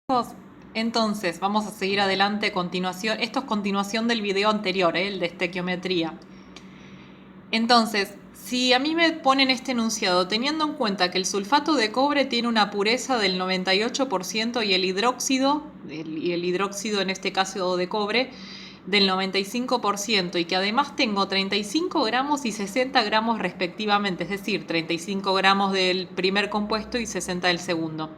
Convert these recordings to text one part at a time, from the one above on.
Chicos, entonces, vamos a seguir adelante. Continuación. Esto es continuación del video anterior, el de estequiometría. Entonces, si a mí me ponen este enunciado, teniendo en cuenta que el sulfato de cobre tiene una pureza del 98% y el hidróxido en este caso de cobre del 95% y que además tengo 35 gramos y 60 gramos respectivamente, es decir, 35 gramos del primer compuesto y 60 del segundo.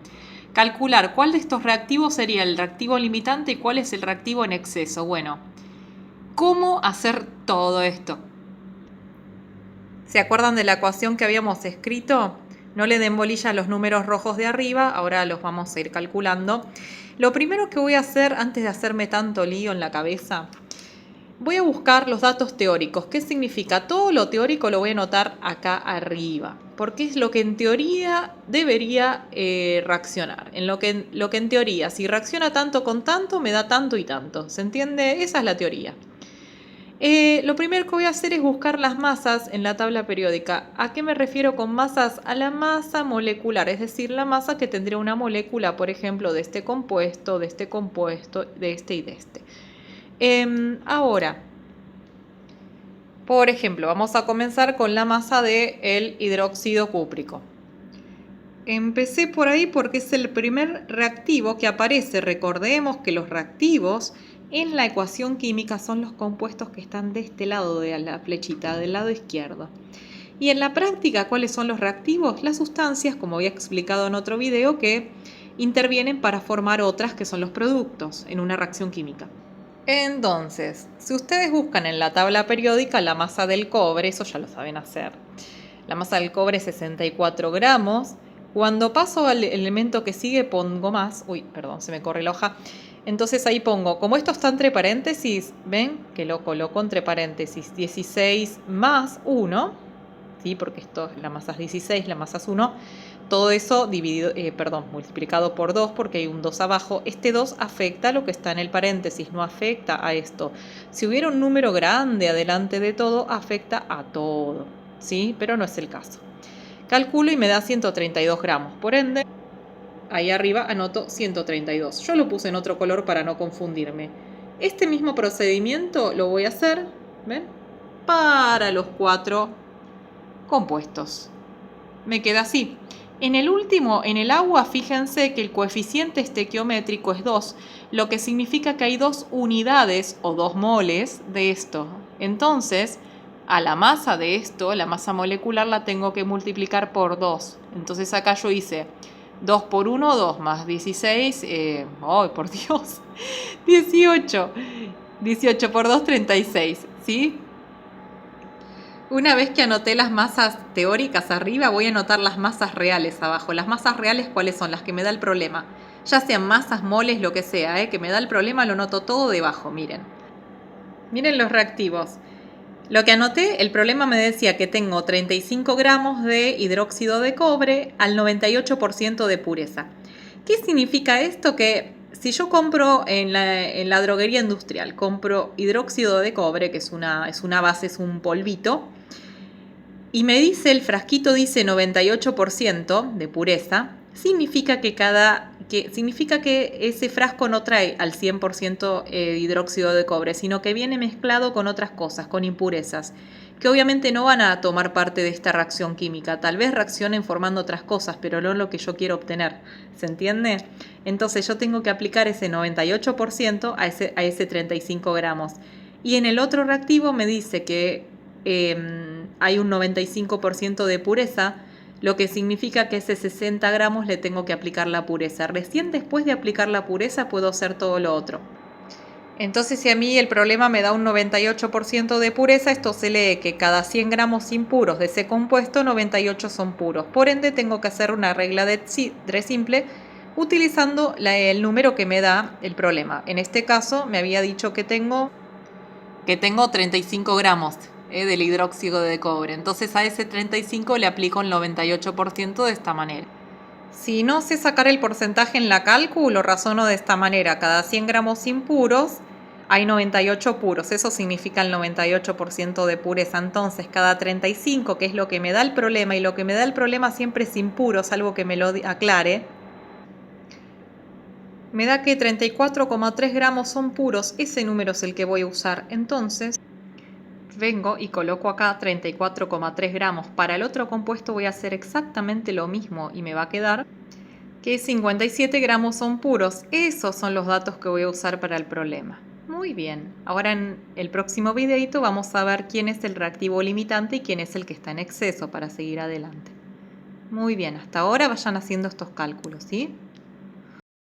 Calcular cuál de estos reactivos sería el reactivo limitante y cuál es el reactivo en exceso. Bueno, ¿cómo hacer todo esto? ¿Se acuerdan de la ecuación que habíamos escrito? No le den bolilla a los números rojos de arriba, ahora los vamos a ir calculando. Lo primero que voy a hacer antes de hacerme tanto lío en la cabeza, voy a buscar los datos teóricos. ¿Qué significa? Todo lo teórico lo voy a anotar acá arriba, porque es lo que en teoría debería reaccionar. Lo que en teoría, si reacciona tanto con tanto, me da tanto y tanto. ¿Se entiende? Esa es la teoría. Lo primero que voy a hacer es buscar las masas en la tabla periódica. ¿A qué me refiero con masas? A la masa molecular, es decir, la masa que tendría una molécula, por ejemplo, de este compuesto, de este y de este. Ahora, por ejemplo, vamos a comenzar con la masa del hidróxido cúprico. Empecé por ahí porque es el primer reactivo que aparece. Recordemos que los reactivos en la ecuación química son los compuestos que están de este lado de la flechita, del lado izquierdo. Y en la práctica, ¿cuáles son los reactivos? Las sustancias, como había explicado en otro video, que intervienen para formar otras que son los productos en una reacción química. Entonces, si ustedes buscan en la tabla periódica la masa del cobre, eso ya lo saben hacer. La masa del cobre es 64 gramos. Cuando paso al elemento que sigue pongo más. Uy, perdón, se me corre la hoja. Entonces ahí pongo, como esto está entre paréntesis, ¿ven? Que lo coloco entre paréntesis. 16 más 1, ¿sí? Porque la masa es 16, la masa es 1. Todo eso multiplicado por 2 porque hay un 2 abajo. Este 2 afecta a lo que está en el paréntesis, no afecta a esto. Si hubiera un número grande adelante de todo, afecta a todo, ¿sí? Pero no es el caso. Calculo y me da 132 gramos. Por ende, ahí arriba anoto 132. Yo lo puse en otro color para no confundirme. Este mismo procedimiento lo voy a hacer, ¿ven? Para los 4 compuestos. Me queda así. En el último, en el agua, fíjense que el coeficiente estequiométrico es 2, lo que significa que hay 2 unidades o 2 moles de esto. Entonces, a la masa de esto, la masa molecular, la tengo que multiplicar por 2. Entonces acá yo hice 2 por 1, 2 más 16, ¡ay, por Dios! 18. 18 por 2, 36, ¿sí? Una vez que anoté las masas teóricas arriba, voy a anotar las masas reales abajo. Las masas reales, ¿cuáles son? Las que me da el problema. Ya sean masas, moles, lo que sea, que me da el problema, lo noto todo debajo, miren. Miren los reactivos. Lo que anoté, el problema me decía que tengo 35 gramos de hidróxido de cobre al 98% de pureza. ¿Qué significa esto? Que si yo compro en la droguería industrial, compro hidróxido de cobre, que es una base, es un polvito, y me dice, el frasquito dice 98% de pureza, significa que ese frasco no trae al 100% hidróxido de cobre, sino que viene mezclado con otras cosas, con impurezas, que obviamente no van a tomar parte de esta reacción química. Tal vez reaccionen formando otras cosas, pero no lo que yo quiero obtener. ¿Se entiende? Entonces yo tengo que aplicar ese 98% a ese 35 gramos. Y en el otro reactivo me dice que hay un 95% de pureza, lo que significa que ese 60 gramos le tengo que aplicar la pureza. Recién después de aplicar la pureza puedo hacer todo lo otro. Entonces, si a mí el problema me da un 98% de pureza, esto se lee que cada 100 gramos impuros de ese compuesto, 98 son puros. Por ende, tengo que hacer una regla de 3 simple utilizando el número que me da el problema. En este caso, me había dicho que tengo 35 gramos del hidróxido de cobre. Entonces a ese 35 le aplico el 98% de esta manera. Si no sé sacar el porcentaje en la cálculo, razono de esta manera. Cada 100 gramos impuros hay 98 puros. Eso significa el 98% de pureza. Entonces cada 35, que es lo que me da el problema, y lo que me da el problema siempre es impuro, salvo que me lo aclare. Me da que 34,3 gramos son puros, ese número es el que voy a usar. Entonces, vengo y coloco acá 34,3 gramos. Para el otro compuesto voy a hacer exactamente lo mismo y me va a quedar que 57 gramos son puros. Esos son los datos que voy a usar para el problema. Muy bien, ahora en el próximo videito vamos a ver quién es el reactivo limitante y quién es el que está en exceso para seguir adelante. Muy bien, hasta ahora vayan haciendo estos cálculos, ¿sí?